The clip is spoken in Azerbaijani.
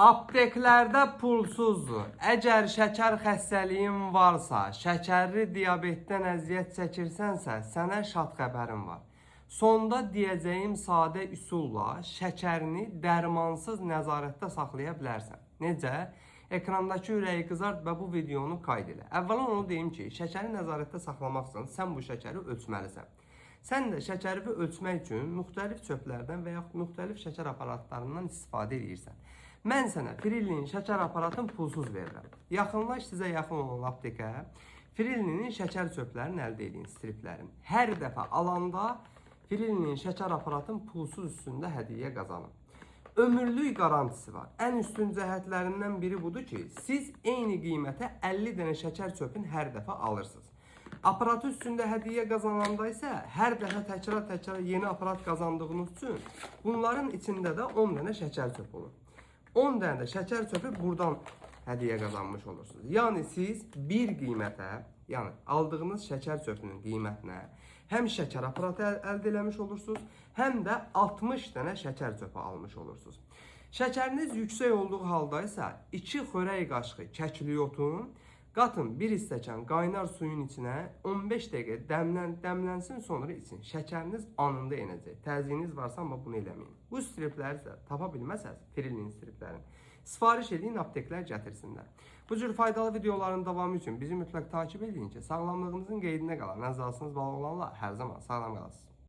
Apteklərdə pulsuzdur. Əgər şəkər xəstəliyin varsa, şəkərli diabetdən əziyyət çəkirsənsə, sənə şad xəbərim var. Sonda deyəcəyim sadə üsulla şəkərini dərmansız nəzarətdə saxlaya bilərsən. Necə? Ekrandakı ürəyi qızart və bu videonu qayd elə. Əvvələn onu deyim ki, şəkəri nəzarətdə saxlamaq üçün sən bu şəkəri ölçməlisən. Sən də şəkəri ölçmək üçün müxtəlif çöplərdən və yaxud müxtəlif şəkər aparatlarından istifadə edirsən. Mən sənə Frillinin şəkər aparatını pulsuz verirəm. Yaxınlaş sizə yaxın olan aptekə, Frillinin şəkər çöplərini əldə edin, striplərin. Hər dəfə alanda Frillinin şəkər aparatını pulsuz üstündə hədiyyə qazanın. Ömürlük garantisi var. Ən üstün cəhətlərindən biri budur ki, siz eyni qiymətə 50 dənə şəkər çöpün hər dəfə alırsınız. Aparatı üstündə hədiyyə qazananda isə hər dəfə təkrar yeni aparat qazandığınız üçün bunların içində də 10 dənə şəkər çöpü olur. 10 dənə də şəkər çöpü buradan hədiyyə qazanmış olursunuz. Yəni siz bir qiymətə, yəni aldığınız şəkər çöpünün qiymətinə həm şəkər aparatı əldə eləmiş olursunuz, həm də 60 dənə şəkər çöpü almış olursunuz. Şəkəriniz yüksək olduğu halda isə 2 xörək qaşığı kəkliotun, qatın 1 stəkan qaynar suyun içinə 15 dəqiqə dəmlənsin, sonra için. Şəkəriniz anında enəcək. Təzyiqiniz varsa amma bunu eləməyin. Bu stripləri isə tapa bilməsəz, Frillinin striplərini sifariş edin, apteklər gətirsinlər. Bu cür faydalı videoların davamı üçün bizi mütləq takip edin ki, sağlamlığınızın qeydinə qalan, nəzarətiniz bağlı olanlar hər zaman sağlam qalasınız.